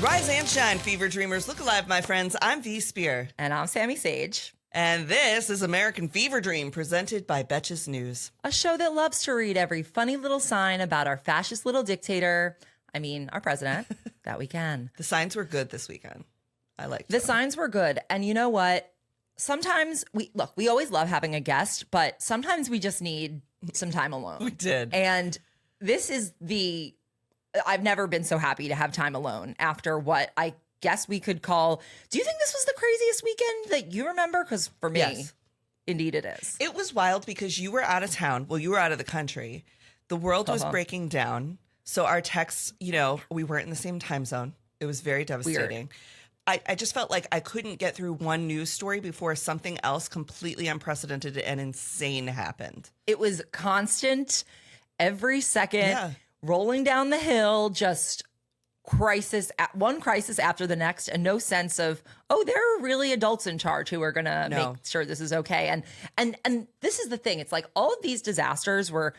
Rise and shine, fever dreamers. Look alive, my friends. I'm V Spear. And I'm Sami Sage. And this is American Fever Dream, presented by Betches News. A show that loves to read every funny little sign about our fascist little dictator, our president, that we can. The signs were good this weekend. I liked The signs were good. And you know what? Sometimes we always love having a guest, but sometimes we just need some time alone. We did. And this is I've never been so happy to have time alone after what I guess we could call. Do you think this was the craziest weekend that you remember? Because for me, Yes. Indeed it is. It was wild because you were out of town. Well, you were out of the country. The world was breaking down. So our texts, we weren't in the same time zone. It was very devastating. I just felt like I couldn't get through one news story before something else completely unprecedented and insane happened. It was constant every second. Yeah. Rolling down the hill, just one crisis after the next, and no sense of, there are really adults in charge who are going to make sure this is okay. And this is the thing. It's like all of these disasters were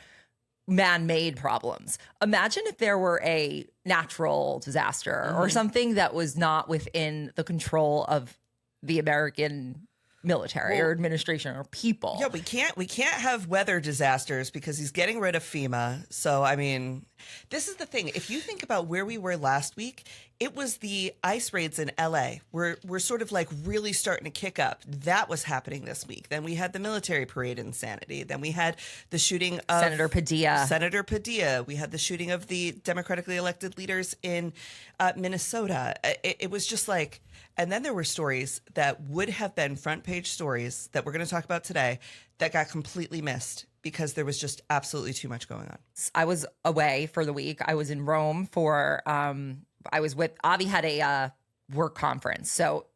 man-made problems. Imagine if there were a natural disaster or something that was not within the control of the American military or administration or people. Yeah, we can't have weather disasters because he's getting rid of FEMA. So, this is the thing. If you think about where we were last week, it was the ice raids in LA. We're sort of like really starting to kick up. That was happening this week. Then we had the military parade insanity. Then we had the shooting of Senator Padilla. We had the shooting of the democratically elected leaders in Minnesota. It was just like, and then there were stories that would have been front page stories that we're going to talk about today that got completely missed because there was just absolutely too much going on. I was away for the week. I was in Rome for, I was with, Avi had a work conference. So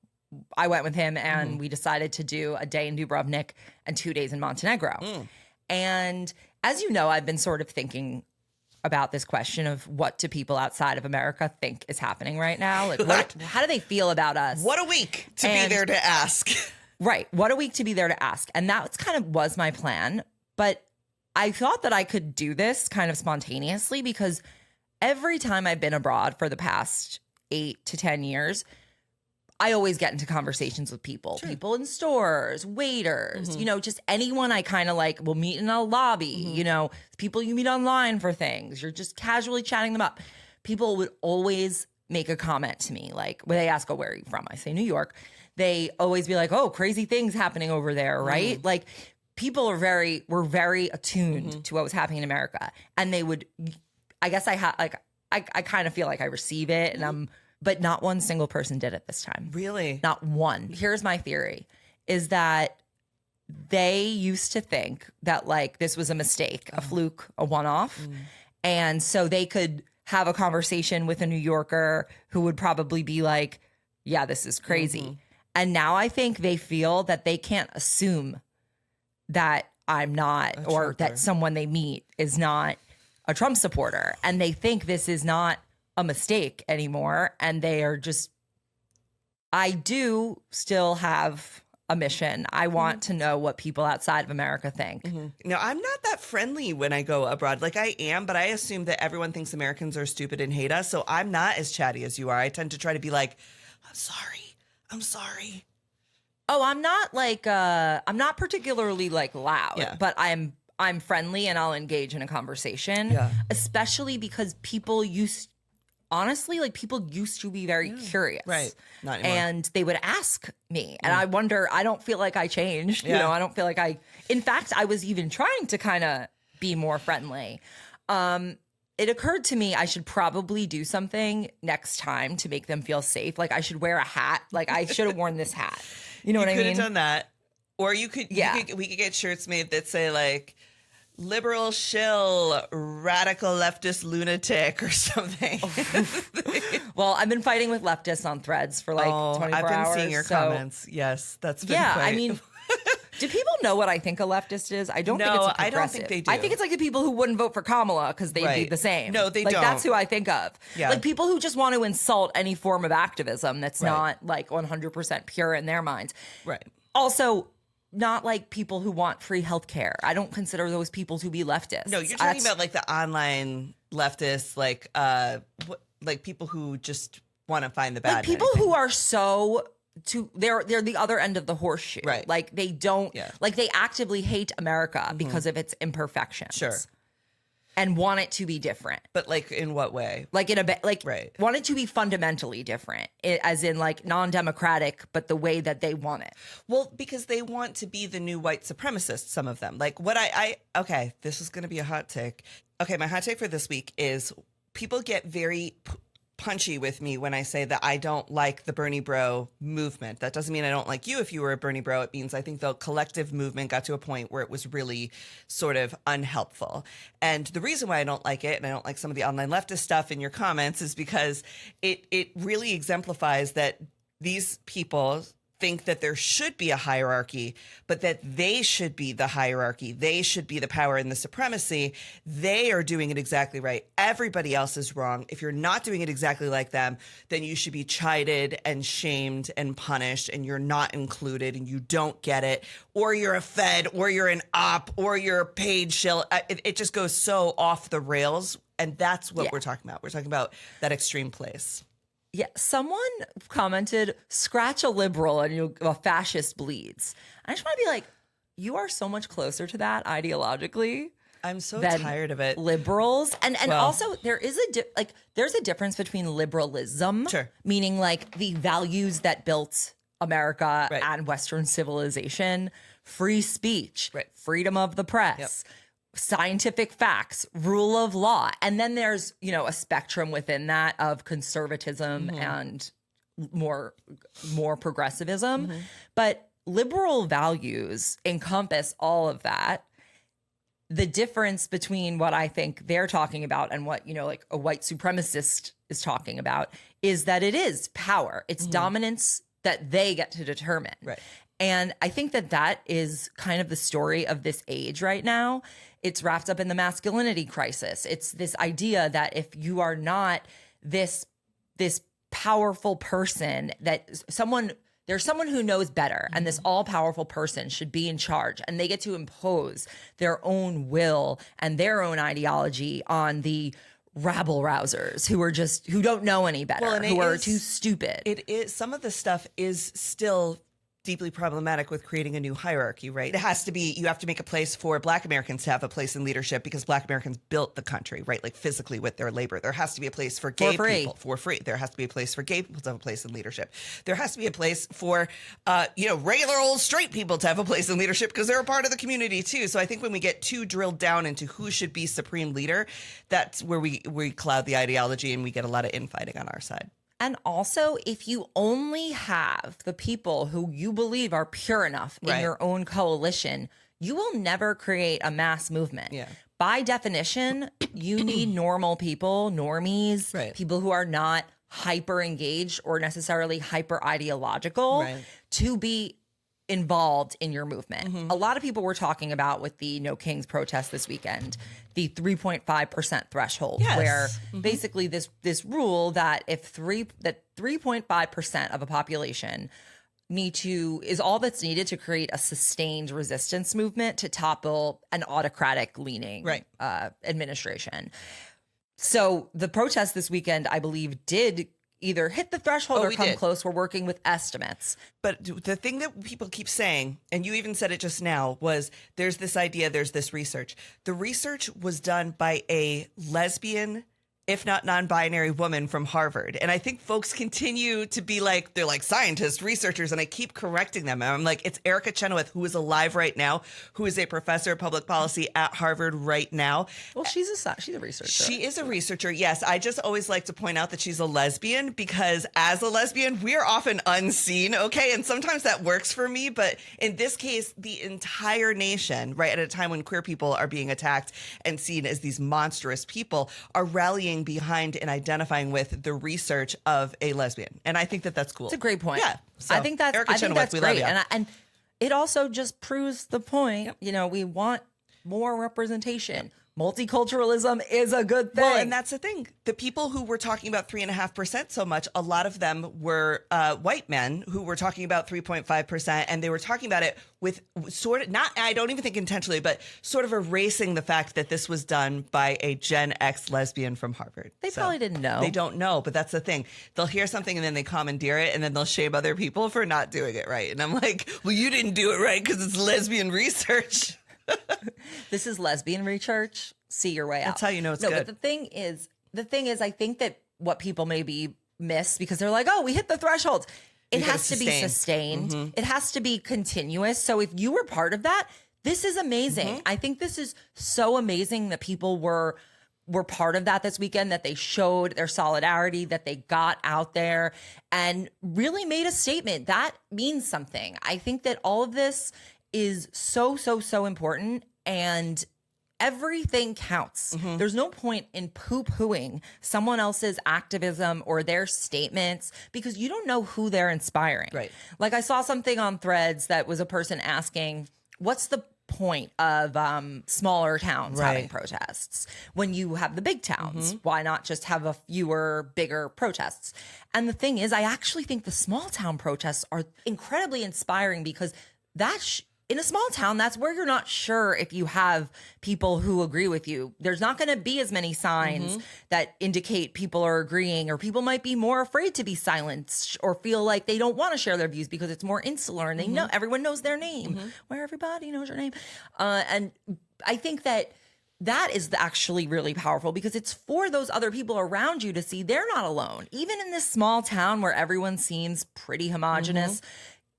I went with him and we decided to do a day in Dubrovnik and 2 days in Montenegro. And as you know, I've been sort of thinking about this question of what do people outside of America think is happening right now? Like, how do they feel about us? What a week to be there to ask. Right. What a week to be there to ask. And that kind of was my plan. But I thought that I could do this kind of spontaneously because every time I've been abroad for the past 8 to 10 years, I always get into conversations with people, people in stores, waiters, just anyone I kind of like will meet in a lobby, people you meet online for things. You're just casually chatting them up. People would always make a comment to me, like when they ask, where are you from? I say New York. They always be like, crazy things happening over there, right? Like people were very attuned to what was happening in America. And they would, I guess I kind of feel like I receive it but not one single person did it this time. Really? Not one. Here's my theory is that they used to think that like this was a mistake, a fluke, a one-off. And so they could have a conversation with a New Yorker who would probably be like, yeah, this is crazy. And now I think they feel that they can't assume that I'm not or that someone they meet is not a Trump supporter. And they think this is not a mistake anymore. And they are just, I do still have a mission. I want to know what people outside of America think. No, I'm not that friendly when I go abroad. Like I am, but I assume that everyone thinks Americans are stupid and hate us. So I'm not as chatty as you are. I tend to try to be like, I'm sorry. Oh, I'm not like, I'm not particularly like loud, but I'm friendly and I'll engage in a conversation, especially because people used to be very curious. Right. Not anymore. And they would ask me. And I wonder, I don't feel like I changed. I don't feel like in fact, I was even trying to kind of be more friendly. It occurred to me I should probably do something next time to make them feel safe. Like I should wear a hat. Like I should have worn this hat. You know what I mean? You could have done that. Or we could get shirts made that say like, liberal shill, radical leftist lunatic or something. Well, I've been fighting with leftists on Threads for like 24 hours. I've been seeing your comments. Yes, that's been quite... Do people know what I think a leftist is? I don't think it's a progressive. I don't think they do. I think it's like the people who wouldn't vote for Kamala because they'd be the same. No, they don't. That's who I think of. Yeah. Like people who just want to insult any form of activism that's not like 100% pure in their minds. Right. Also, not like people who want free healthcare. I don't consider those people to be leftists. No, you're talking about like the online leftists, like people who just want to find the bad. Like people who are so they're the other end of the horseshoe. Right. Like they don't like they actively hate America because of its imperfections. Sure. And want it to be different. But like in what way? Like want it to be fundamentally different, as in like non-democratic, but the way that they want it. Well, because they want to be the new white supremacists, some of them. Like what okay, this is going to be a hot take. Okay, my hot take for this week is people get very punchy with me when I say that I don't like the Bernie bro movement. That doesn't mean I don't like you if you were a Bernie bro. It means I think the collective movement got to a point where it was really sort of unhelpful. And the reason why I don't like it, and I don't like some of the online leftist stuff in your comments, is because it really exemplifies that these people think that there should be a hierarchy, but that they should be the hierarchy. They should be the power and the supremacy. They are doing it exactly right. Everybody else is wrong. If you're not doing it exactly like them, then you should be chided and shamed and punished, and you're not included and you don't get it, or you're a Fed, or you're an op, or you're a paid shill. It just goes so off the rails. And that's what we're talking about. We're talking about that extreme place. Yeah, someone commented, scratch a liberal and a fascist bleeds. I just want to be like, you are so much closer to that ideologically. I'm so tired of it. Liberals. And also there is there's a difference between liberalism, meaning like the values that built America and Western civilization, free speech, freedom of the press, scientific facts, rule of law. And then there's, a spectrum within that of conservatism and more progressivism. But liberal values encompass all of that. The difference between what I think they're talking about and what, like a white supremacist is talking about is that it is power. It's dominance that they get to determine. Right. And I think that is kind of the story of this age right now. It's wrapped up in the masculinity crisis. It's this idea that if you are not this powerful person, that there's someone who knows better, and this all-powerful person should be in charge, and they get to impose their own will and their own ideology on the rabble-rousers who don't know any better, who are too stupid. It is, some of the stuff is still deeply problematic with creating a new hierarchy, right? It has to be, you have to make a place for Black Americans to have a place in leadership because Black Americans built the country, right? Like physically with their labor. There has to be a place for gay people for free. There has to be a place for gay people to have a place in leadership. There has to be a place for, regular old straight people to have a place in leadership because they're a part of the community too. So I think when we get too drilled down into who should be supreme leader, that's where we cloud the ideology and we get a lot of infighting on our side. And also, if you only have the people who you believe are pure enough in your own coalition, you will never create a mass movement. Yeah. By definition, you need normal people, normies, people who are not hyper engaged or necessarily hyper ideological to be involved in your movement. A lot of people were talking about with the No Kings protest this weekend, the 3.5% threshold, where basically this rule that if 3.5% of a population is all that's needed to create a sustained resistance movement to topple an autocratic leaning administration. So the protest this weekend, I believe, did either hit the threshold or come close. We're working with estimates. But the thing that people keep saying, and you even said it just now, was there's this idea, there's this research. The research was done by a lesbian, if not non-binary woman from Harvard. And I think folks continue to be like, they're like scientists, researchers, and I keep correcting them. And I'm like, it's Erica Chenoweth, who is alive right now, who is a professor of public policy at Harvard right now. Well, she's a researcher. She is a researcher, yes. I just always like to point out that she's a lesbian because as a lesbian, we are often unseen, okay? And sometimes that works for me. But in this case, the entire nation, right, at a time when queer people are being attacked and seen as these monstrous people, are rallying behind and identifying with the research of a lesbian. And I think that that's cool. It's a great point. Yeah. So, I think that's great. And it also just proves the point, we want more representation. multiculturalism is a good thing. Well, and that's the thing. The people who were talking about 3.5% so much, a lot of them were white men who were talking about 3.5%. And they were talking about it with sort of, not, I don't even think intentionally, but sort of erasing the fact that this was done by a Gen X lesbian from Harvard. They probably didn't know. They don't know, but that's the thing. They'll hear something and then they commandeer it and then they'll shame other people for not doing it right. And I'm like, well, you didn't do it right because it's lesbian research. This is lesbian research. See your way out. That's how you know it's good. But the thing is, I think that what people maybe miss because they're like, oh, we hit the threshold. It has to be sustained. Mm-hmm. It has to be continuous. So if you were part of that, this is amazing. Mm-hmm. I think this is so amazing that people were part of that this weekend, that they showed their solidarity, that they got out there and really made a statement. That means something. I think that all of this is so, so, so important, and everything counts. Mm-hmm. There's no point in poo-pooing someone else's activism or their statements because you don't know who they're inspiring. Right. Like I saw something on Threads that was a person asking, what's the point of smaller towns having protests when you have the big towns? Mm-hmm. Why not just have a fewer, bigger protests? And the thing is, I actually think the small town protests are incredibly inspiring because in a small town, that's where you're not sure if you have people who agree with you. There's not going to be as many signs that indicate people are agreeing, or people might be more afraid to be silenced or feel like they don't want to share their views because it's more insular and they know everyone knows their name, where everybody knows your name. And I think that is actually really powerful because it's for those other people around you to see they're not alone. Even in this small town where everyone seems pretty homogenous,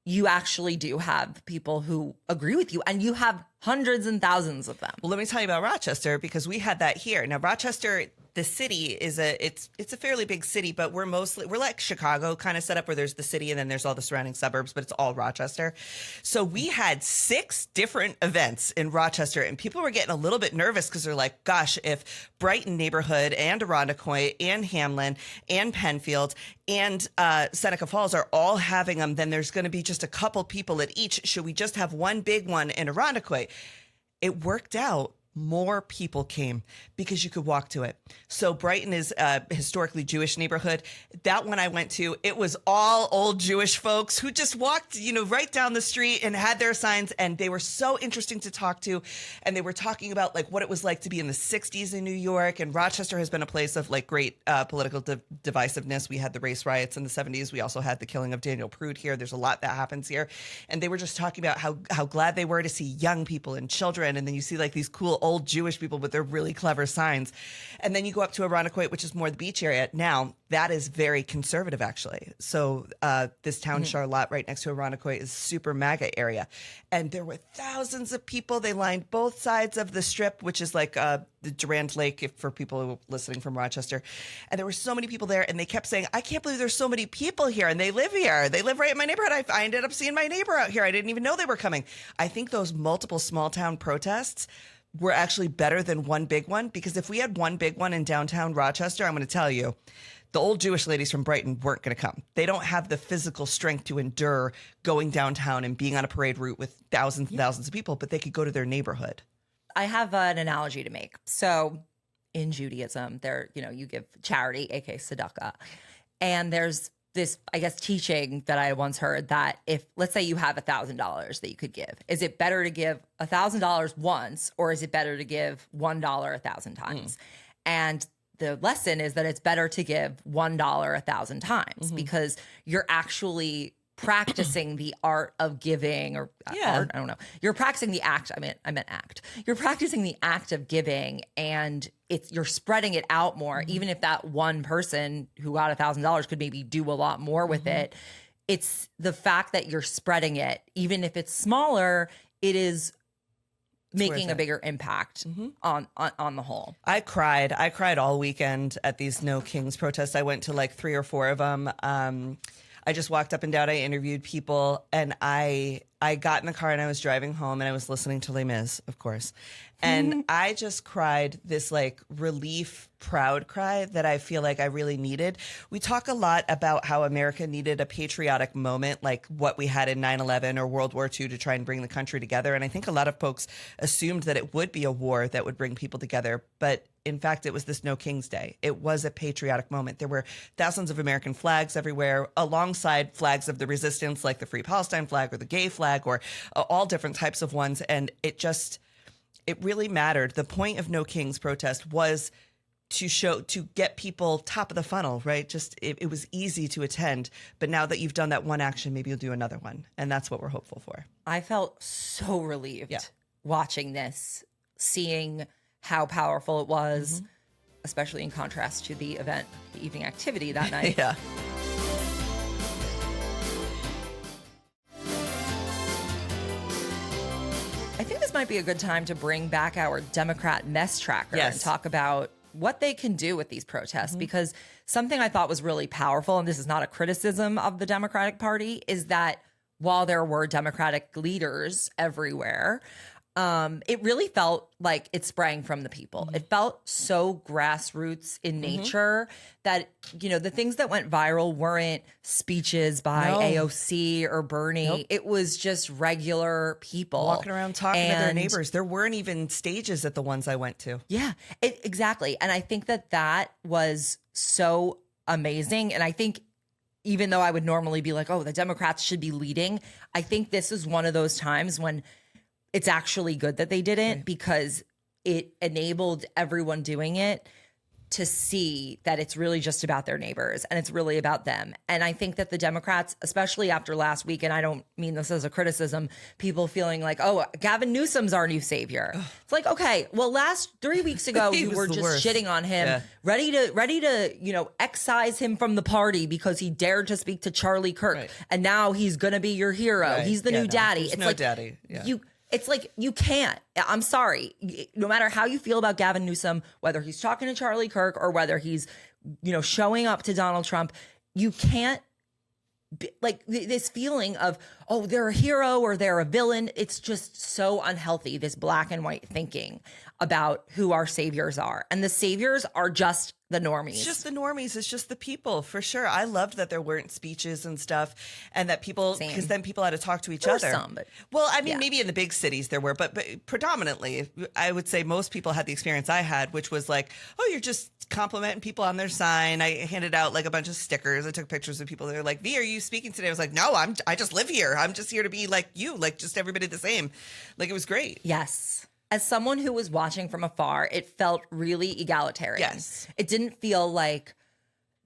you actually do have people who agree with you, and you have hundreds and thousands of them. Well, let me tell you about Rochester, because we had that here. Now, Rochester, the city is it's a fairly big city, but we're like Chicago kind of set up where there's the city and then there's all the surrounding suburbs, but it's all Rochester. So we had 6 different events in Rochester, and people were getting a little bit nervous because they're like, gosh, if Brighton neighborhood and Irondequoit and Hamlin and Penfield and Seneca Falls are all having them, then there's going to be just a couple people at each. Should we just have one big one in Irondequoit? It worked out. More people came because you could walk to it. So Brighton is a historically Jewish neighborhood. That one I went to, it was all old Jewish folks who just walked, right down the street and had their signs, and they were so interesting to talk to. And they were talking about like what it was like to be in the 60s in New York. And Rochester has been a place of like great political divisiveness. We had the race riots in the 70s. We also had the killing of Daniel Prude here. There's a lot that happens here. And they were just talking about how glad they were to see young people and children. And then you see like these cool old Jewish people with their really clever signs. And then you go up to Irondequoit, which is more the beach area. Now, that is very conservative, actually. So this town, Charlotte, right next to Irondequoit, is super MAGA area. And there were thousands of people. They lined both sides of the strip, which is like the Durand Lake, for people listening from Rochester. And there were so many people there, and they kept saying, I can't believe there's so many people here, and they live here. They live right in my neighborhood. I ended up seeing my neighbor out here. I didn't even know they were coming. I think those multiple small town protests were actually better than one big one, because if we had one big one in downtown Rochester, I'm going to tell you, the old Jewish ladies from Brighton weren't going to come. They don't have the physical strength to endure going downtown and being on a parade route with thousands and thousands of people, but they could go to their neighborhood. I have an analogy to make. So in Judaism, you give charity, aka tzedakah, and there's this, I guess, teaching that I once heard that if, let's say you have $1,000 that you could give, is it better to give $1,000 once, or is it better to give $1 1,000 times? And the lesson is that it's better to give $1 1,000 times because you're actually practicing the art of giving, or art, I don't know. You're practicing the act. I meant act. You're practicing the act of giving, and you're spreading it out more. Even if that one person who got $1,000 could maybe do a lot more with it, it's the fact that you're spreading it, even if it's smaller, it is making a bigger impact on the whole. I cried all weekend at these No Kings protests. I went to like 3 or 4 of them. I just walked up and down. I interviewed people, and I I got in the car and I was driving home and I was listening to Les Mis, of course. And I just cried this like relief, proud cry that I feel like I really needed. We talk a lot about how America needed a patriotic moment like what we had in 9/11 or World War II to try and bring the country together. And I think a lot of folks assumed that it would be a war that would bring people together. But in fact, it was this No King's Day. It was a patriotic moment. There were thousands of American flags everywhere alongside flags of the resistance, like the Free Palestine flag or the gay flag or all different types of ones. And it really mattered. The point of No King's protest was to get people top of the funnel, right? Just it was easy to attend. But now that you've done that one action, maybe you'll do another one. And that's what we're hopeful for. I felt so relieved watching this, seeing how powerful it was, especially in contrast to the event, the evening activity that night. Yeah. I think this might be a good time to bring back our Democrat mess tracker Yes. and talk about what they can do with these protests, because something I thought was really powerful, and this is not a criticism of the Democratic Party, is that while there were Democratic leaders everywhere, it really felt like it sprang from the people. It felt so grassroots in nature that, you know, the things that went viral weren't speeches by AOC or Bernie. It was just regular people Walking around talking to their neighbors. There weren't even stages at the ones I went to. Yeah, exactly. And I think that was so amazing. And I think even though I would normally be like, oh, the Democrats should be leading, I think this is one of those times when it's actually good that they didn't, because it enabled everyone doing it to see that it's really just about their neighbors and it's really about them. And I think that the Democrats, especially after last week, and I don't mean this as a criticism, people feeling like, oh, Gavin Newsom's our new savior. It's like, okay, well, 3 weeks ago, you were just worst. shitting on him, ready to, you know, excise him from the party because he dared to speak to Charlie Kirk. Right. And now he's going to be your hero. Right. He's the new daddy. It's It's no like, daddy. Yeah. It's like you can't. I'm sorry. No matter how you feel about Gavin Newsom, whether he's talking to Charlie Kirk or whether he's, you know, showing up to Donald Trump, you can't like this feeling of, oh, they're a hero or they're a villain. It's just so unhealthy, this black and white thinking about who our saviors are. And the saviors are just the normies. It's just the normies. It's just the people, for sure. I loved that there weren't speeches and stuff, and that people, because then people had to talk to each There were other. some, but well, I mean, maybe in the big cities there were, but predominantly, I would say most people had the experience I had, which was like, oh, you're just complimenting people on their sign. I handed out like a bunch of stickers. I took pictures of people. They were like, V, are you speaking today? I was like, no, I just live here. I'm just here to be like you, like just everybody the same. Like, it was great. Yes. As someone who was watching from afar, it felt really egalitarian. Yes. It didn't feel like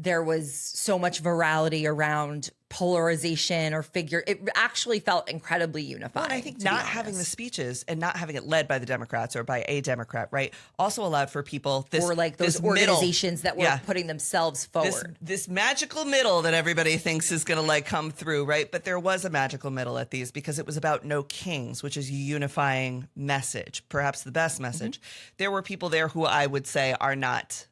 there was so much virality around polarization or figure. It actually felt incredibly unifying. Well, and I think not having the speeches and not having it led by the Democrats or by a Democrat, right, also allowed for people or like those organizations that were putting themselves forward. This magical middle that everybody thinks is going to like come through, right? But there was a magical middle at these because it was about no kings, which is a unifying message, perhaps the best message. There were people there who I would say are not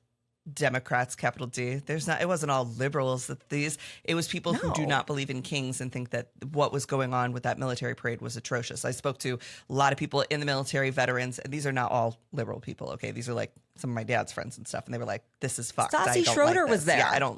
Democrats, capital D. It wasn't all liberals that these, it was people who do not believe in kings and think that what was going on with that military parade was atrocious. I spoke to a lot of people in the military, veterans, and these are not all liberal people. Okay. These are like some of my dad's friends and stuff. And they were like, this is fucked. Stassi Schroeder was there. Yeah,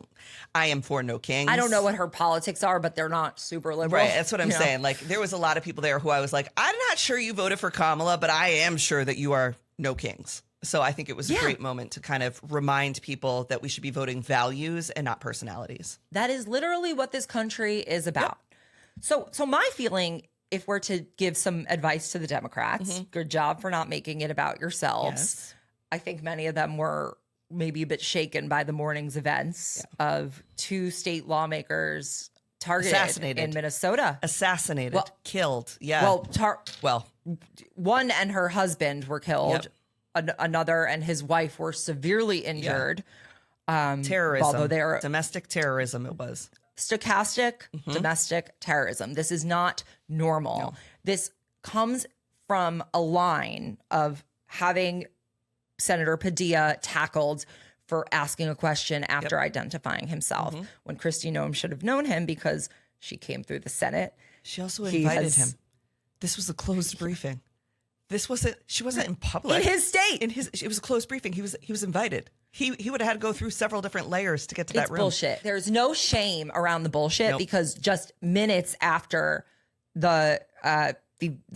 I am for no kings. I don't know what her politics are, but they're not super liberal. Right. That's what I'm saying. Like, there was a lot of people there who I was like, I'm not sure you voted for Kamala, but I am sure that you are no kings. So I think it was a great moment to kind of remind people that we should be voting values and not personalities. That is literally what this country is about. Yep. So my feeling, if we're to give some advice to the Democrats, good job for not making it about yourselves. Yes. I think many of them were maybe a bit shaken by the morning's events of 2 state lawmakers targeted in Minnesota. Assassinated. Killed. Yeah. Well, one and her husband were killed. Yep. Another and his wife were severely injured. Terrorism. Although they're domestic terrorism, it was. Stochastic domestic terrorism. This is not normal. No. This comes from a line of having Senator Padilla tackled for asking a question after identifying himself, when Kristi Noem should have known him because she came through the Senate. She also invited him. This was a closed briefing. She wasn't in public. In his state. It was a closed briefing. He was invited. He would have had to go through several different layers to get to that room. It's bullshit. There's no shame around the bullshit Nope. because just minutes after the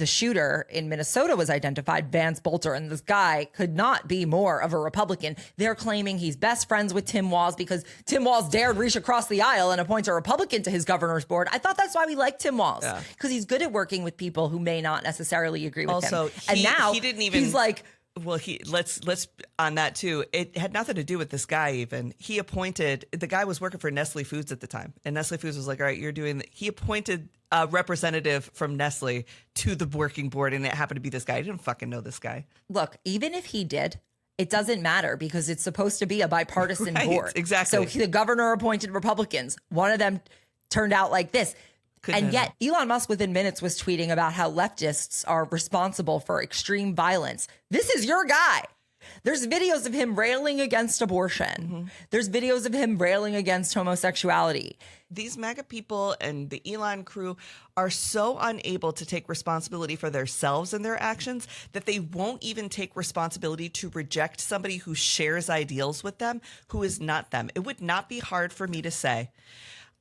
shooter in Minnesota was identified, Vance Bolter, and this guy could not be more of a Republican. They're claiming he's best friends with Tim Walz because Tim Walz dared reach across the aisle and appoint a Republican to his governor's board. I thought that's why we like Tim Walz, because he's good at working with people who may not necessarily agree with him. Also, And now he didn't even. he's like, Well, let's on that too. It had nothing to do with this guy. Even he appointed the guy was working for Nestle Foods at the time, and Nestle Foods was like, "All right, you're doing." He appointed a representative from Nestle to the working board, and it happened to be this guy. I didn't fucking know this guy. look, even if he did, it doesn't matter because it's supposed to be a bipartisan Right, board. exactly. So the governor appointed Republicans. One of them turned out like this. And yet Elon Musk within minutes was tweeting about how leftists are responsible for extreme violence. This is your guy. There's videos of him railing against abortion. There's videos of him railing against homosexuality. These MAGA people and the Elon crew are so unable to take responsibility for themselves and their actions that they won't even take responsibility to reject somebody who shares ideals with them, who is not them. It would not be hard for me to say,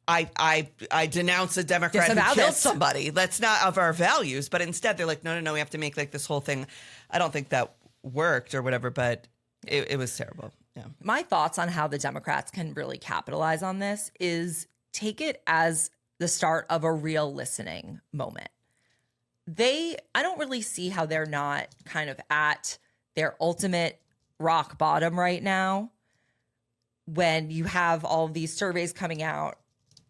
I denounce a Democrat who killed somebody. That's not of our values. But instead, they're like, no, we have to make like this whole thing. I don't think that worked or whatever, but it was terrible. Yeah. My thoughts on how the Democrats can really capitalize on this is take it as the start of a real listening moment. I don't really see how they're not kind of at their ultimate rock bottom right now when you have all these surveys coming out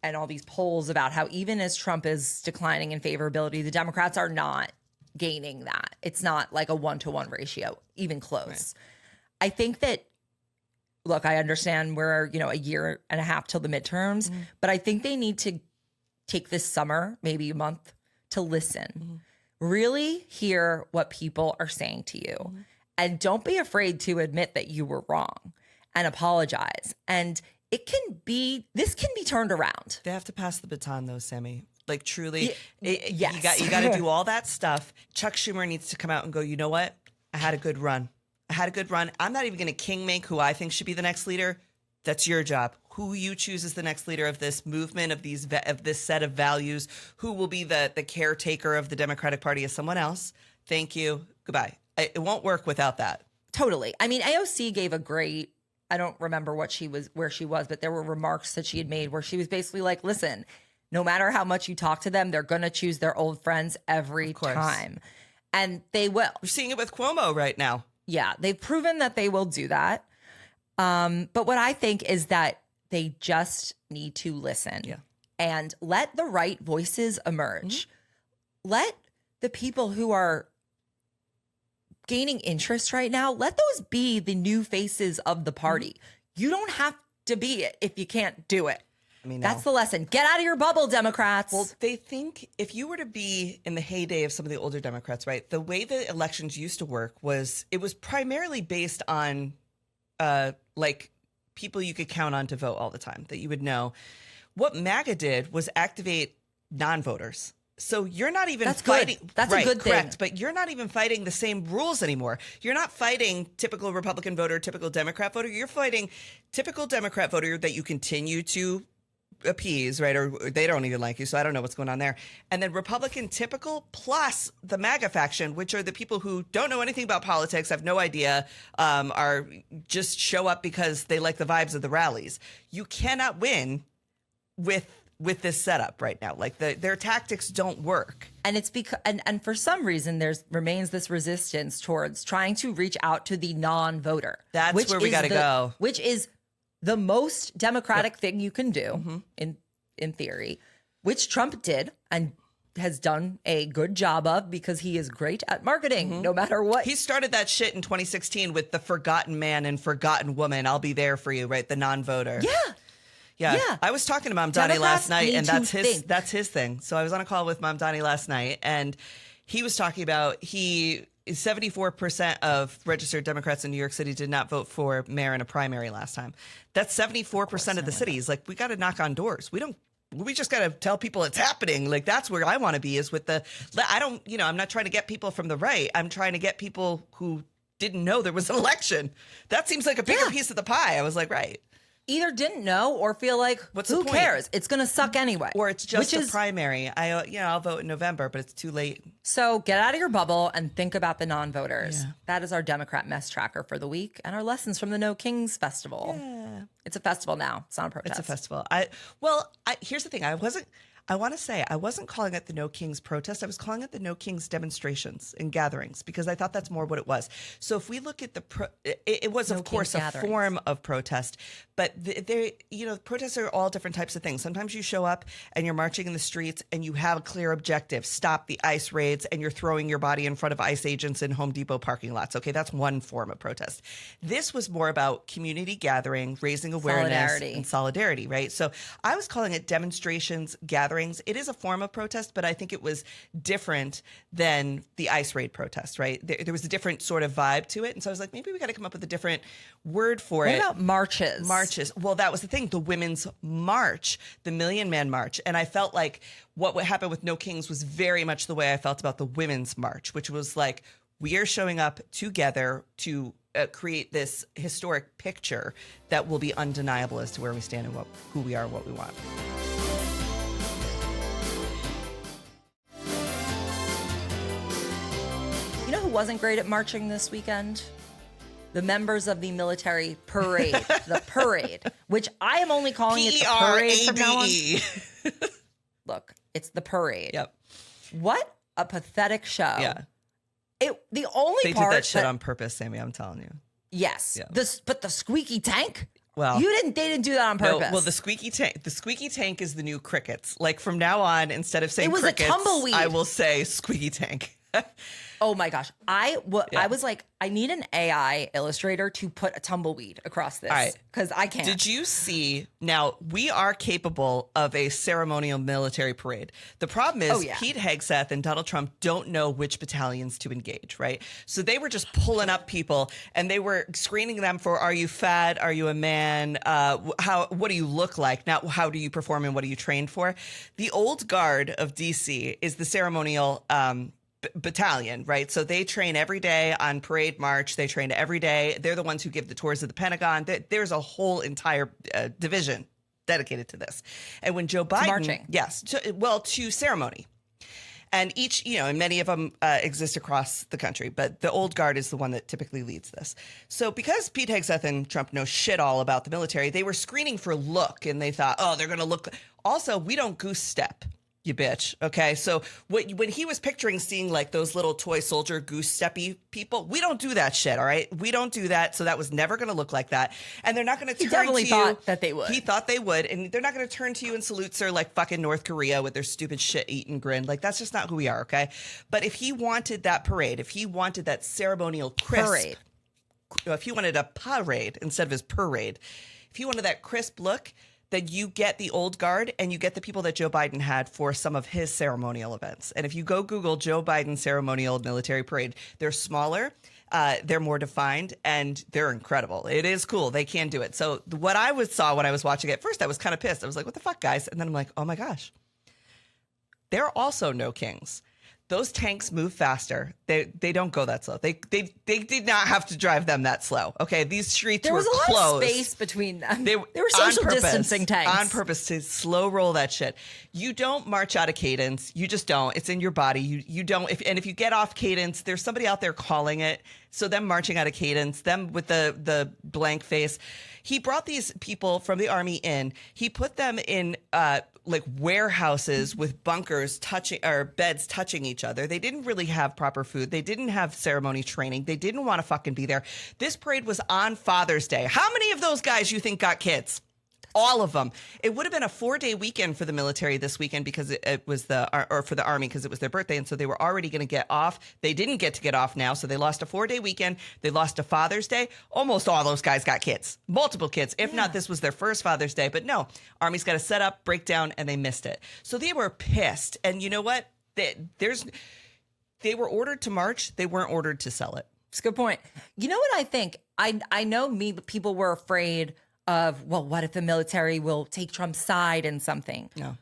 and all these polls about how even as Trump is declining in favorability, the Democrats are not gaining that. It's not like a 1-to-1 ratio, even close. Right. I think that, look, I understand we're, a year and a half till the midterms, but I think they need to take this summer, maybe a month, to listen. Really hear what people are saying to you. And don't be afraid to admit that you were wrong and apologize. And this can be turned around. They have to pass the baton though, Sami. Like truly, yes. you got to do all that stuff. Chuck Schumer needs to come out and go, you know what? I had a good run. I'm not even going to king make who I think should be the next leader. That's your job. Who you choose as the next leader of this movement, of this set of values, who will be the caretaker of the Democratic Party is someone else. Thank you. Goodbye. It won't work without that. Totally. I mean, AOC gave a great, I don't remember where she was, but there were remarks that she had made where she was basically like, listen, no matter how much you talk to them, they're going to choose their old friends every time. And they will. We're seeing it with Cuomo right now. Yeah, they've proven that they will do that. But what I think is that they just need to listen and let the right voices emerge. Let the people who are gaining interest right now, let those be the new faces of the party. You don't have to be it if you can't do it. I mean, that's the lesson. Get out of your bubble, Democrats. Well, they think if you were to be in the heyday of some of the older Democrats, right, the way the elections used to work was it was primarily based on like people you could count on to vote all the time that you would know. What MAGA did was activate non-voters. So you're not even fighting. That's a good thing. But you're not even fighting the same rules anymore. You're not fighting typical Republican voter, typical Democrat voter. You're fighting typical Democrat voter that you continue to appease, right? Or they don't even like you. So I don't know what's going on there. And then Republican typical plus the MAGA faction, which are the people who don't know anything about politics, have no idea, are just show up because they like the vibes of the rallies. You cannot win with this setup right now. Like their tactics don't work. And it's because and for some reason there remains this resistance towards trying to reach out to the non-voter. That's where we got to go. Which is the most democratic thing you can do in theory, which Trump did and has done a good job of because he is great at marketing no matter what. He started that shit in 2016 with the forgotten man and forgotten woman. I'll be there for you, right? The non-voter. Yeah. I was talking to Mom Donnie last night, and that's his thing. So I was on a call with Mom Donnie last night, and he was talking about 74% of registered Democrats in New York City did not vote for mayor in a primary last time. That's 74% of the cities. Like, we got to knock on doors. We don't we just got to tell people it's happening. Like, that's where I want to be, is with I'm not trying to get people from the right. I'm trying to get people who didn't know there was an election. That seems like a bigger piece of the pie. I was like, right. Either didn't know or feel like, what's who the point? cares? It's going to suck anyway. Or it's just a primary. I'll vote in November, but it's too late. So get out of your bubble and think about the non-voters. Yeah. That is our Democrat mess tracker for the week and our lessons from the No Kings Festival. Yeah. It's a festival now. It's not a protest. It's a festival. Here's the thing. I want to say I wasn't calling it the No Kings protest. I was calling it the No Kings demonstrations and gatherings, because I thought that's more what it was. So if we look at it was, of course, a form of protest, but protests are all different types of things. Sometimes you show up and you're marching in the streets and you have a clear objective: stop the ICE raids, and you're throwing your body in front of ICE agents in Home Depot parking lots. Okay, that's one form of protest. This was more about community gathering, raising awareness and solidarity, right? So I was calling it demonstrations, gatherings. It is a form of protest, but I think it was different than the ICE raid protest, right? There was a different sort of vibe to it. And so I was like, maybe we got to come up with a different word for it. What about marches? Marches. Well, that was the thing. The Women's March, the Million Man March. And I felt like what happened with No Kings was very much the way I felt about the Women's March, which was like, we are showing up together to create this historic picture that will be undeniable as to where we stand and who we are and what we want. You know who wasn't great at marching this weekend? The members of the military parade. The parade, which I am only calling it the parade from now on. Look, it's the parade. Yep. What a pathetic show. Yeah. The only they part did that shit on purpose, Sammy, I'm telling you. Yes. Yeah. But the squeaky tank? Well, they didn't do that on purpose. No, well, the squeaky tank is the new crickets. Like, from now on, instead of saying it was crickets, a tumbleweed. I will say squeaky tank. Oh my gosh. I was like, I need an AI illustrator to put a tumbleweed across this, because I can't. Did you see? Now, we are capable of a ceremonial military parade. The problem is Pete Hegseth and Donald Trump don't know which battalions to engage, right? So they were just pulling up people and they were screening them for, are you fat? Are you a man? What do you look like? Now, how do you perform and what are you trained for? The old guard of DC is the ceremonial battalion, right? So they train every day on parade march. They train every day. They're the ones who give the tours of the Pentagon. There's a whole entire division dedicated to this. And when Joe Biden, marching. Yes, to ceremony. And each, and many of them exist across the country, but the old guard is the one that typically leads this. So because Pete Hegseth and Trump know shit all about the military, they were screening for look, and they thought, oh, they're going to look. Also, we don't goose step. You bitch. Okay. So when he was picturing seeing like those little toy soldier goose steppy people, we don't do that shit. All right. We don't do that. So that was never going to look like that. And they're not going to turn to you. He definitely thought that they would. He thought they would. And they're not going to turn to you and salute sir like fucking North Korea with their stupid shit eating grin. Like, that's just not who we are. Okay. But if he wanted that parade, if he wanted that ceremonial crisp, if he wanted a parade instead of his parade, if he wanted that crisp look, then you get the old guard and you get the people that Joe Biden had for some of his ceremonial events. And if you go Google Joe Biden ceremonial military parade, they're smaller, they're more defined, and they're incredible. It is cool. They can do it. So what I saw when I was watching it, at first I was kind of pissed. I was like, what the fuck, guys? And then I'm like, oh my gosh. They're also no kings. Those tanks move faster. They don't go that slow. They did not have to drive them that slow. Okay, these streets were closed. There was a lot of space between them. They were social distancing tanks. On purpose to slow roll that shit. You don't march out of cadence. You just don't. It's in your body. You don't. If you get off cadence, there's somebody out there calling it. So them marching out of cadence, them with the blank face. He brought these people from the army in. He put them in like warehouses with bunkers touching or beds touching each other. They didn't really have proper food. They didn't have ceremony training. They didn't want to fucking be there. This parade was on Father's Day. How many of those guys you think got kids? All of them. It would have been a 4-day weekend for the military this weekend because it was or for the army because it was their birthday. And so they were already going to get off. They didn't get to get off now. So they lost a 4-day weekend. They lost a Father's Day. Almost all those guys got kids, multiple kids. If not, this was their first Father's Day. But no, Army's got to set up, break down, and they missed it. So they were pissed. And you know what? They were ordered to march. They weren't ordered to sell it. It's a good point. You know what I think? I know people were afraid of, well, what if the military will take Trump's side in something? No.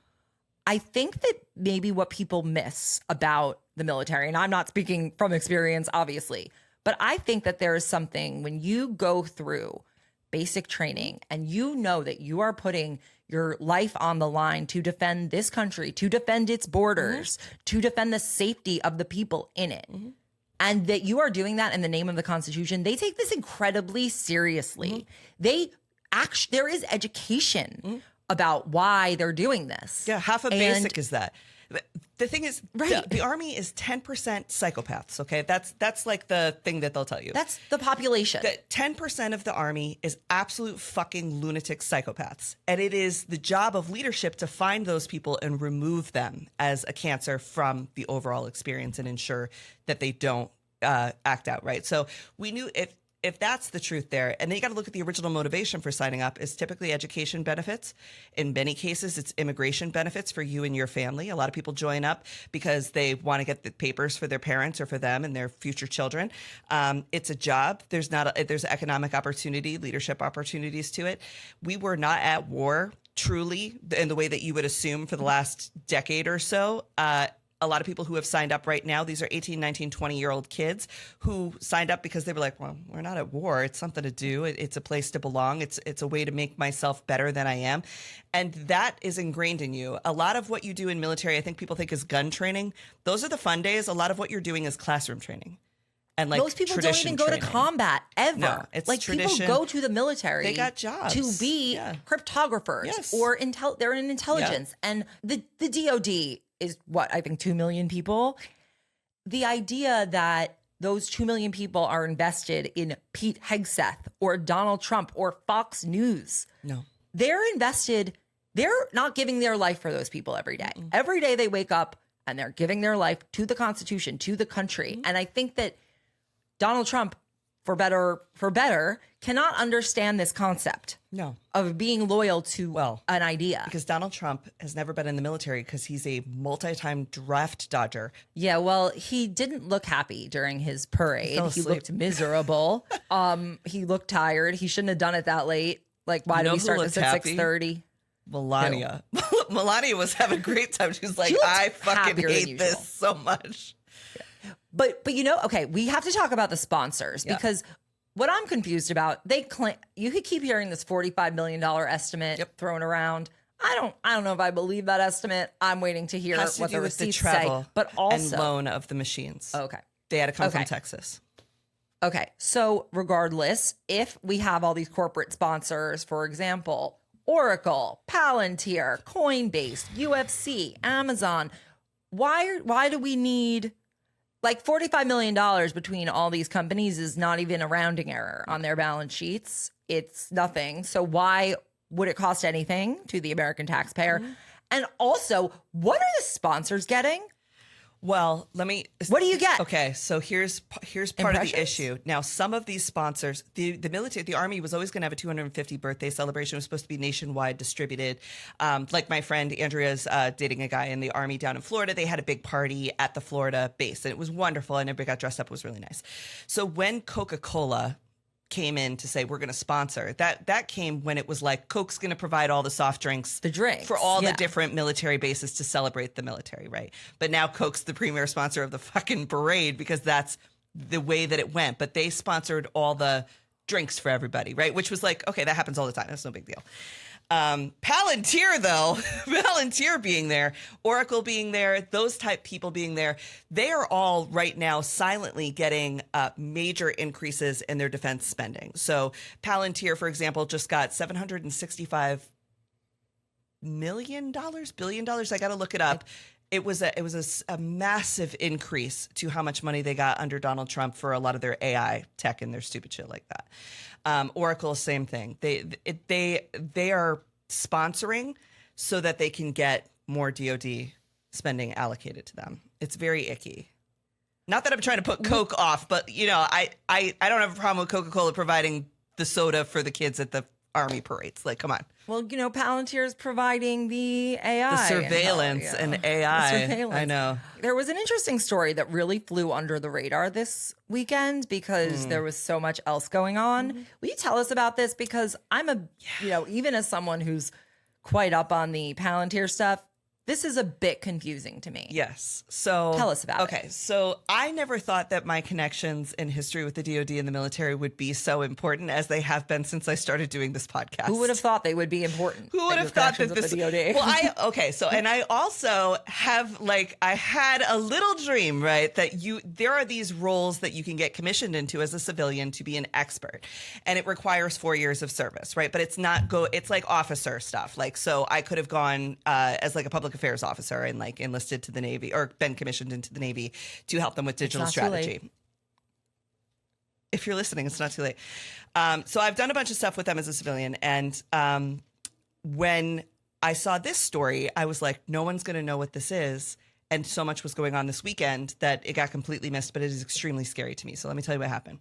I think that maybe what people miss about the military, and I'm not speaking from experience, obviously, but I think that there is something when you go through basic training and you know that you are putting your life on the line to defend this country, to defend its borders, to defend the safety of the people in it. And that you are doing that in the name of the Constitution. They take this incredibly seriously. There is education about why they're doing this. Yeah, half of basic is that. The thing is, the Army is 10% psychopaths, okay? That's like the thing that they'll tell you. That's the population. 10% of the Army is absolute fucking lunatic psychopaths. And it is the job of leadership to find those people and remove them as a cancer from the overall experience and ensure that they don't act out, right? So we knew if that's the truth there, and then you got to look at the original motivation for signing up is typically education benefits. In many cases, it's immigration benefits for you and your family. A lot of people join up because they want to get the papers for their parents or for them and their future children. It's a job. There's economic opportunity, leadership opportunities to it. We were not at war truly in the way that you would assume for the last decade or so. A lot of people who have signed up right now, these are 18, 19, 20-year-old kids who signed up because they were like, well, we're not at war. It's something to do. It's a place to belong. It's a way to make myself better than I am. And that is ingrained in you. A lot of what you do in military, I think people think is gun training. Those are the fun days. A lot of what you're doing is classroom training. And like most people don't even go to combat ever. No, it's like tradition. People go to the military. They got jobs to be cryptographers or they're in intelligence. And the DoD is what I think 2 million people. The idea that those 2 million people are invested in Pete Hegseth or Donald Trump or Fox News. No, they're invested. They're not giving their life for those people every day. Every day they wake up and they're giving their life to the Constitution, to the country. And I think that Donald Trump, for better, cannot understand this concept. No. Of being loyal to an idea. Because Donald Trump has never been in the military because he's a multi-time draft dodger. Yeah, well, he didn't look happy during his parade. He looked miserable. He looked tired. He shouldn't have done it that late. Like, why did we start this at 6:30? Melania. Melania was having a great time. She was like, I fucking hate this so much. But you know, okay, we have to talk about the sponsors because what I'm confused about, they claim you could keep hearing this $45 million estimate thrown around. I don't know if I believe that estimate. I'm waiting to hear what the receipts say. But also and loan of the machines. Okay. They had to come from Texas. Okay. So regardless, if we have all these corporate sponsors, for example, Oracle, Palantir, Coinbase, UFC, Amazon, why do we need like $45 million between all these companies is not even a rounding error on their balance sheets. It's nothing. So why would it cost anything to the American taxpayer? And also, what are the sponsors getting? Well, what do you get? Okay, so here's part of the issue. Now, some of these sponsors, the military, the Army was always going to have a 250th birthday celebration. It was supposed to be nationwide distributed. Like my friend Andrea's dating a guy in the Army down in Florida. They had a big party at the Florida base, and it was wonderful, and everybody got dressed up. It was really nice. So when Coca-Cola came in to say we're going to sponsor, that came when it was like Coke's going to provide all the soft drinks, for all the different military bases to celebrate the military, right? But now Coke's the premier sponsor of the fucking parade because that's the way that it went. But they sponsored all the drinks for everybody, right? Which was like, okay, that happens all the time. That's no big deal. Palantir, though, Palantir being there, Oracle being there, those type people being there, they are all right now silently getting major increases in their defense spending. So Palantir, for example, just got $765 million, billion dollars. I got to look it up. It was a massive increase to how much money they got under Donald Trump for a lot of their AI tech and their stupid shit like that. Oracle, same thing. They are sponsoring so that they can get more DoD spending allocated to them. It's very icky. Not that I'm trying to put Coke off, but you know, I don't have a problem with Coca-Cola providing the soda for the kids at the army parades. Like, come on. Well, Palantir is providing the AI. The surveillance and AI. The surveillance. I know. There was an interesting story that really flew under the radar this weekend because there was so much else going on. Will you tell us about this? Because I'm even as someone who's quite up on the Palantir stuff, this is a bit confusing to me. Yes. So tell us about it. Okay. So I never thought that my connections in history with the DoD and the military would be so important as they have been since I started doing this podcast. Who would have thought they would be important? Who would have thought that this? The DoD? Well, so, and I also have I had a little dream, right? That there are these roles that you can get commissioned into as a civilian to be an expert, and it requires 4 years of service, right? But it's it's like officer stuff. So I could have gone as a public affairs officer and enlisted to the Navy or been commissioned into the Navy to help them with digital strategy. If you're listening, it's not too late. So I've done a bunch of stuff with them as a civilian. And when I saw this story, I was like, no one's going to know what this is. And so much was going on this weekend that it got completely missed, but it is extremely scary to me. So let me tell you what happened.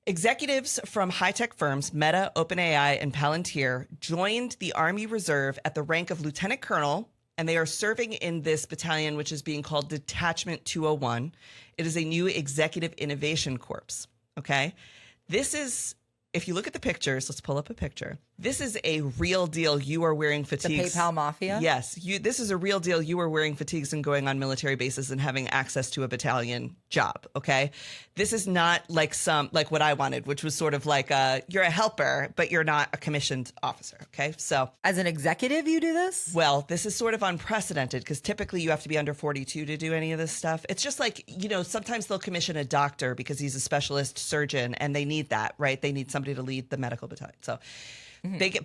Executives from high-tech firms, Meta, OpenAI, and Palantir joined the Army Reserve at the rank of lieutenant colonel, and they are serving in this battalion, which is being called Detachment 201. It is a new executive innovation corps, okay? This is, if you look at the pictures, let's pull up a picture. This is a real deal. You are wearing fatigues. The PayPal Mafia? Yes. This is a real deal. You are wearing fatigues and going on military bases and having access to a battalion job, okay? This is not like what I wanted, which was sort of you're a helper, but you're not a commissioned officer, okay? So as an executive, you do this? Well, this is sort of unprecedented because typically you have to be under 42 to do any of this stuff. It's just sometimes they'll commission a doctor because he's a specialist surgeon and they need that, right? They need somebody to lead the medical battalion. So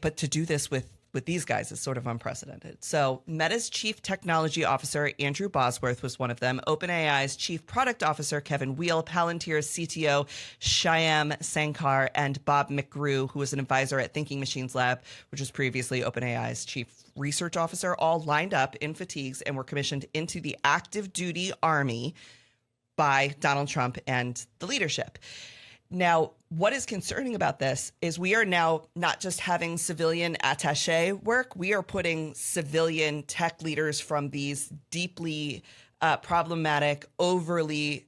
but to do this with these guys is sort of unprecedented. So Meta's chief technology officer, Andrew Bosworth, was one of them. OpenAI's chief product officer, Kevin Wheel, Palantir's CTO, Shyam Sankar, and Bob McGrew, who was an advisor at Thinking Machines Lab, which was previously OpenAI's chief research officer, all lined up in fatigues and were commissioned into the active duty army by Donald Trump and the leadership. Now, what is concerning about this is we are now not just having civilian attaché work, we are putting civilian tech leaders from these deeply problematic, overly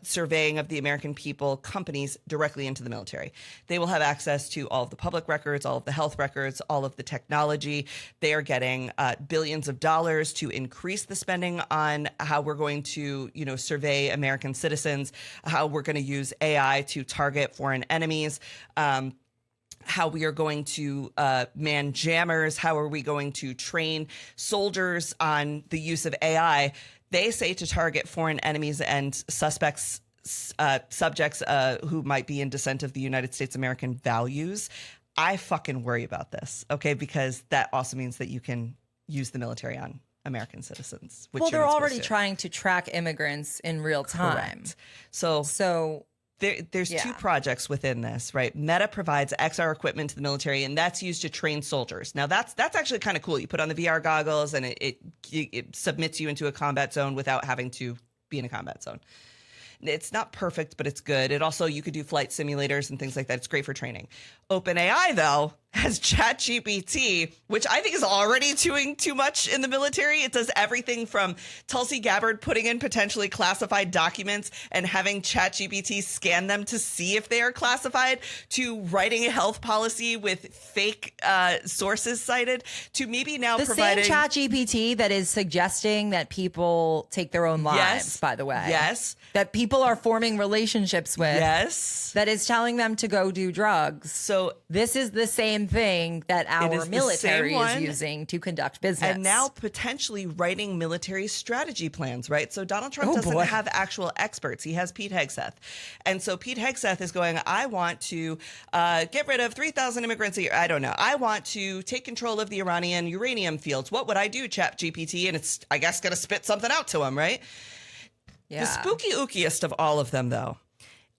surveying of the American people companies directly into the military. They will have access to all of the public records, all of the health records, all of the technology. They are getting billions of dollars to increase the spending on how we're going to, survey American citizens, how we're going to use AI to target foreign enemies, how we are going to man jammers, how are we going to train soldiers on the use of AI. They say to target foreign enemies and subjects who might be in dissent of the United States American values. I fucking worry about this, okay? Because that also means that you can use the military on American citizens. Which they're already trying to track immigrants in real time. Correct. So there's two projects within this, right? Meta provides XR equipment to the military, and that's used to train soldiers. Now, that's actually kind of cool. You put on the VR goggles, and it submits you into a combat zone without having to be in a combat zone. It's not perfect, but it's good. It also, you could do flight simulators and things like that. It's great for training. OpenAI, though, has ChatGPT, which I think is already doing too much in the military. It does everything from Tulsi Gabbard putting in potentially classified documents and having ChatGPT scan them to see if they are classified, to writing a health policy with fake sources cited, to maybe now providing... The same ChatGPT that is suggesting that people take their own lives, by the way. Yes. That people are forming relationships with. Yes. That is telling them to go do drugs. So this is the same thing that our military is using to conduct business. And now potentially writing military strategy plans, right? So Donald Trump doesn't have actual experts. He has Pete Hegseth. And so Pete Hegseth is going, I want to get rid of 3,000 immigrants a year. I don't know. I want to take control of the Iranian uranium fields. What would I do, ChatGPT? And it's, I guess, going to spit something out to him, right? Yeah. The spooky ookiest of all of them, though,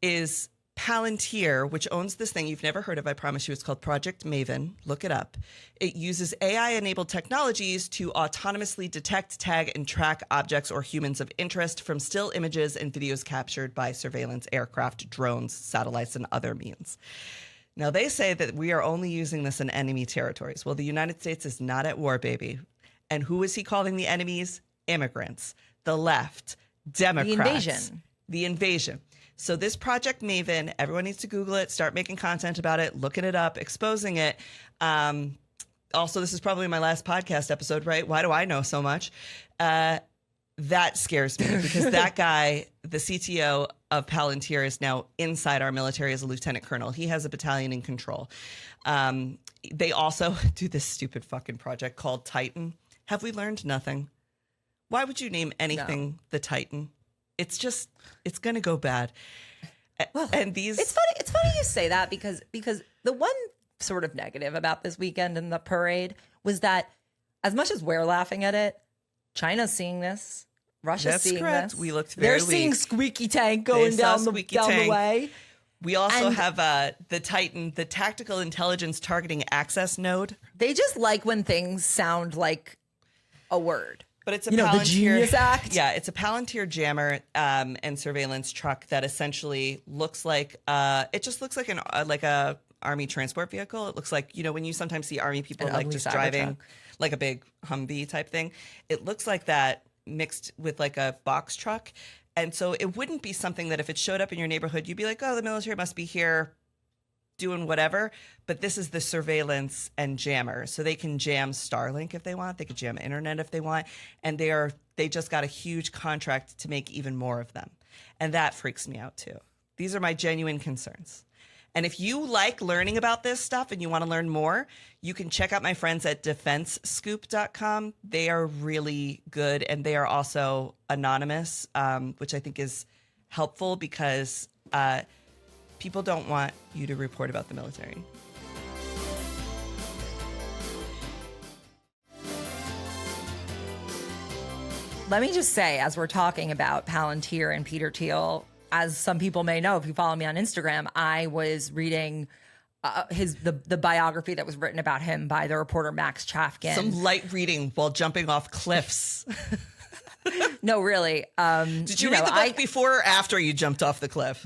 is Palantir, which owns this thing you've never heard of, I promise you. It's called Project Maven. Look it up. It uses AI-enabled technologies to autonomously detect, tag, and track objects or humans of interest from still images and videos captured by surveillance aircraft, drones, satellites, and other means. Now, they say that we are only using this in enemy territories. Well, the United States is not at war, baby. And who is he calling the enemies? Immigrants, the left, Democrats. The invasion. The invasion. So this Project Maven, everyone needs to Google it, start making content about it, looking it up, exposing it. Also, this is probably my last podcast episode, right? Why do I know so much? That scares me because that guy, the CTO of Palantir, is now inside our military as a lieutenant colonel. He has a battalion in control. They also do this stupid fucking project called Titan. Have we learned nothing? Why would you name anything the Titan? It's going to go bad. Well, and these, it's funny you say that because the one sort of negative about this weekend in the parade was that as much as we're laughing at it, China's seeing this. Russia's seeing correct. this. We looked very They're seeing weak. Squeaky Tank going down the way. We also And- have the Titan, the Tactical Intelligence Targeting Access Node. They just like when things sound like a word. But it's a You know, the Palantir, Genius Act? Yeah, it's a Palantir jammer and surveillance truck that essentially looks like it just looks like a army transport vehicle. It looks like, you know, when you sometimes see army people An like ugly just Cybertruck. driving like a big Humvee type thing. It looks like that mixed with like a box truck. And so it wouldn't be something that if it showed up in your neighborhood, you'd be like, oh, the military must be here doing whatever. But this is the surveillance and jammer. So they can jam Starlink if they want. They could jam internet if they want. And they just got a huge contract to make even more of them. And that freaks me out too. These are my genuine concerns. And if you like learning about this stuff and you want to learn more, you can check out my friends at defensescoop.com. They are really good, and they are also anonymous, which I think is helpful because people don't want you to report about the military. Let me just say, as we're talking about Palantir and Peter Thiel, as some people may know, if you follow me on Instagram, I was reading the biography that was written about him by the reporter Max Chafkin. Some light reading while jumping off cliffs. No, really. Did you read the book before or after you jumped off the cliff?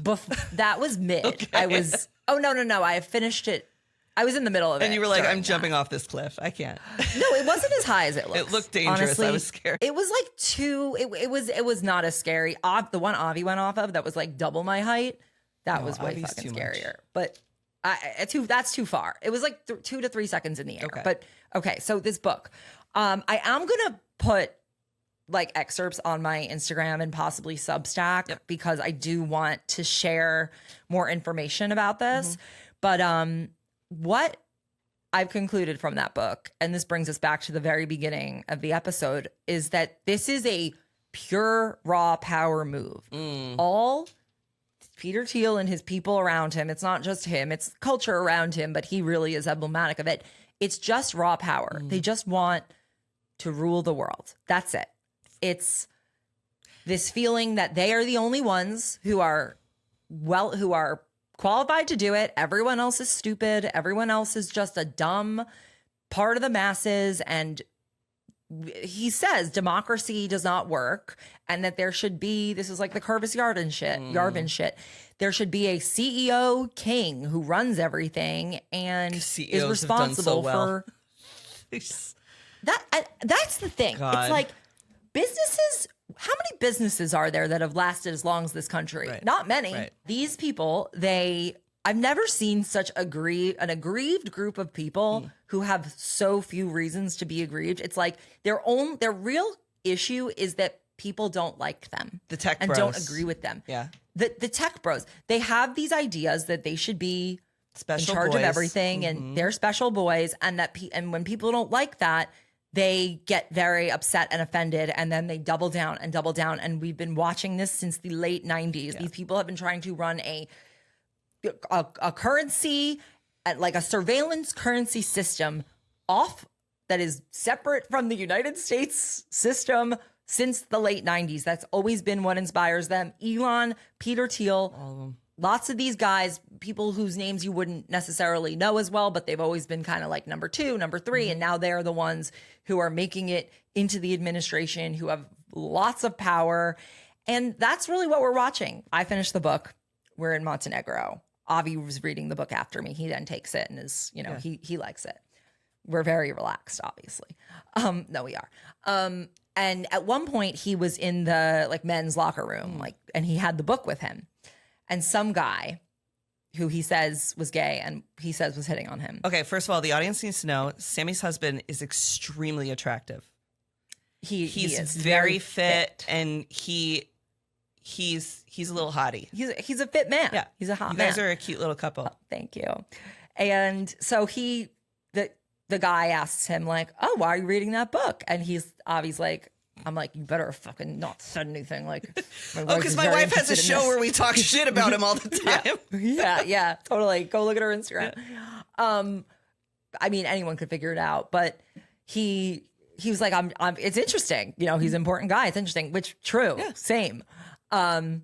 That was mid. Okay. I was. Oh no! I finished it. I was in the middle of it. And you were like, during I'm jumping off this cliff. I can't. No, it wasn't as high as it looks. It looked dangerous. Honestly, I was scared. It was like it was not as scary. The one Avi went off of that was like double my height. That was way Avi's fucking too much. scarier. But that's too far. It was like 2 to 3 seconds in the air. Okay. But okay, so this book, I am gonna put like excerpts on my Instagram and possibly Substack because I do want to share more information about this. But what I've concluded from that book, and this brings us back to the very beginning of the episode, is that this is a pure raw power move. All Peter Thiel and his people around him, it's not just him, it's culture around him, but he really is emblematic of it. It's just raw power. They just want to rule the world. That's it. It's this feeling that they are the only ones who are qualified to do it. Everyone else is stupid. Everyone else is just a dumb part of the masses. And he says democracy does not work and that there should be, this is like the Curvis Yarvin shit. There should be a CEO king who runs everything and CEOs is have responsible done so well. for that. That's the thing. God. It's like businesses. How many businesses are there that have lasted as long as this country? Right. Not many. Right. These people, I've never seen such an aggrieved group of people who have so few reasons to be aggrieved. It's like their real issue is that people don't like them. The tech and bros. don't agree with them. Yeah. The tech bros. They have these ideas that they should be Special in charge boys. of everything and they're special boys, and and when people don't like that, they get very upset and offended, and then they double down. And we've been watching this since the late 90s. These people have been trying to run a currency, like a surveillance currency system off that is separate from the United States system since the late 90s. That's always been what inspires them. Elon, Peter Thiel, All of them. lots of these guys, people whose names you wouldn't necessarily know as well, but they've always been kind of like number 2, number 3. And now they're the ones who are making it into the administration, who have lots of power. And that's really what we're watching. I finished the book. We're in Montenegro. Avi was reading the book after me. He then takes it and is, he likes it. We're very relaxed, obviously. No, we are. And at one point he was in the like men's locker room, and he had the book with him. And some guy who he says was gay and he says was hitting on him. Okay, first of all, the audience needs to know Sammy's husband is extremely attractive. He's is very fit, and he's a little hottie. He's a fit man. Yeah, he's a hot man. man. You guys are a cute little couple. Oh, thank you. And so the guy asks him like, "Oh, why are you reading that book?" And Avi's like, "I'm like, you better fucking not said anything." Like, because my wife has a show where we talk shit about him all the time. Yeah, totally. Go look at her Instagram. Yeah. I mean, anyone could figure it out, but he was like, I'm it's interesting. He's an important guy. It's interesting, which true. Yeah. Same. And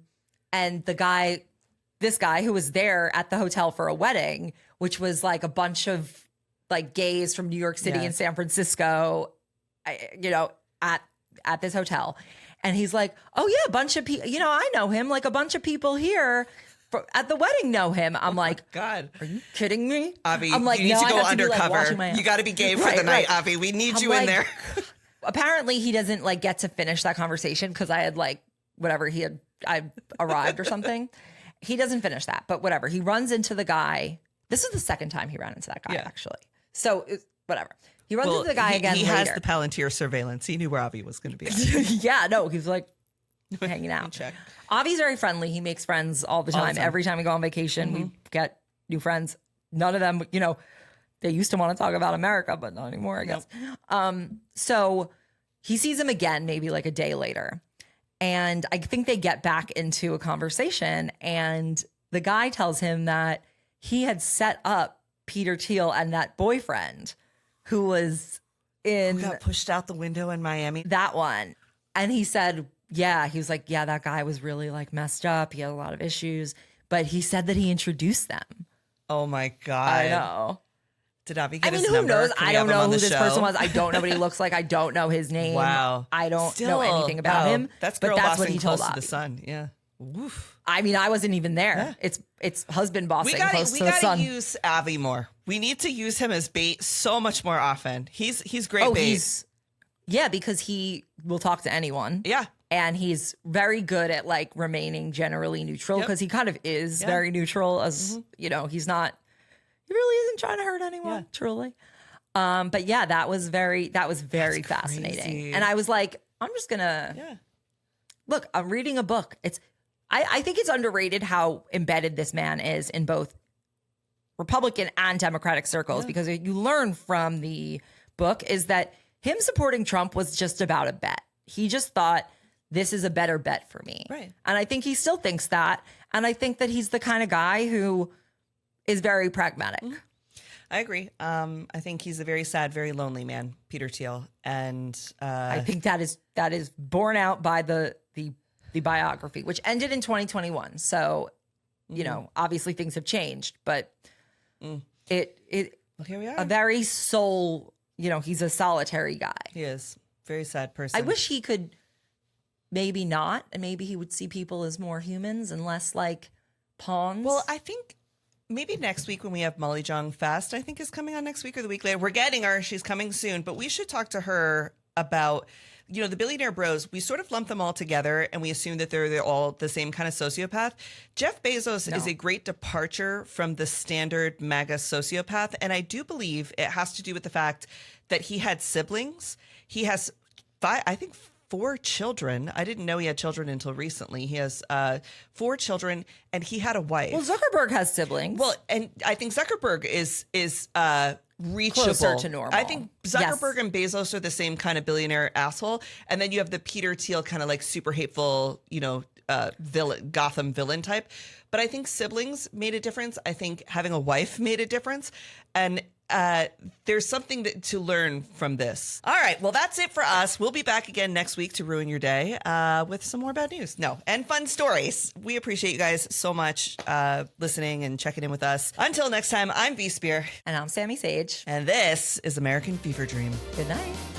this guy who was there at the hotel for a wedding, which was like a bunch of like gays from New York City and San Francisco, at this hotel. And he's like, "Oh yeah, a bunch of people, I know him. Like a bunch of people here at the wedding know him." I'm like, God, are you kidding me? Avi, I'm like, you need to go undercover. You got to be gay for the night, Avi. We need you in there. Apparently he doesn't like get to finish that conversation because I had like whatever I arrived or something. He doesn't finish that, but whatever. He runs into the guy. This is the second time he ran into that guy, actually. So whatever. He runs into the guy again. He later. has the Palantir surveillance. He knew where Avi was going to be. Yeah, no, he's like hanging out. Check. Avi's very friendly. He makes friends all the time. Every time we go on vacation, we get new friends. None of them, they used to want to talk about America, but not anymore, I guess. So he sees him again, maybe like a day later. And I think they get back into a conversation. And the guy tells him that he had set up Peter Thiel and that boyfriend who was who got pushed out the window in Miami. That one. And he said, he was like, that guy was really like messed up. He had a lot of issues, but he said that he introduced them. Oh my God. I know. Did Avi get his who number? knows? Can I we don't have him know on who the this show? person was. I don't know what he looks like. I don't know his name. Wow. I don't know anything about him. That's but girl that's bossing what he told close to Avi. the sun. Yeah. Woof. I mean, I wasn't even there. Yeah. It's husband bossing close to the sun. We gotta use Avi more. We need to use him as bait so much more often. He's great bait. Because he will talk to anyone. Yeah. And he's very good at like remaining generally neutral because he kind of is very neutral as, he's not, he really isn't trying to hurt anyone, truly. But that was very fascinating. Crazy. And I was like, I'm just gonna look, I'm reading a book. I think it's underrated how embedded this man is in both Republican and Democratic circles because you learn from the book is that him supporting Trump was just about a bet. He just thought this is a better bet for me. Right. And I think he still thinks that. And I think that he's the kind of guy who is very pragmatic. Mm-hmm. I agree. I think he's a very sad, very lonely man, Peter Thiel. And I think that is borne out by the biography, which ended in 2021. So, obviously things have changed, but well, here we are. A very soul, he's a solitary guy. He is. Very sad person. I wish he could maybe not, and maybe he would see people as more humans and less like pawns. Well, I think maybe next week when we have Molly Jong Fast, I think is coming on next week or the week later. We're getting her. She's coming soon, but we should talk to her about, the billionaire bros. We sort of lump them all together and we assume that they're all the same kind of sociopath. Jeff Bezos is a great departure from the standard MAGA sociopath. And I do believe it has to do with the fact that he had siblings. He has 4 children. I didn't know he had children until recently. He has 4 children, and he had a wife. Well, Zuckerberg has siblings. Well, and I think Zuckerberg is reachable. Closer to normal. I think Zuckerberg and Bezos are the same kind of billionaire asshole, and then you have the Peter Thiel kind of like super hateful, villain, Gotham villain type. But I think siblings made a difference. I think having a wife made a difference, and there's something to learn from this. All right. Well, that's it for us. We'll be back again next week to ruin your day with some more bad news. And fun stories. We appreciate you guys so much listening and checking in with us. Until next time, I'm V Spear. And I'm Sami Sage. And this is American Fever Dream. Good night.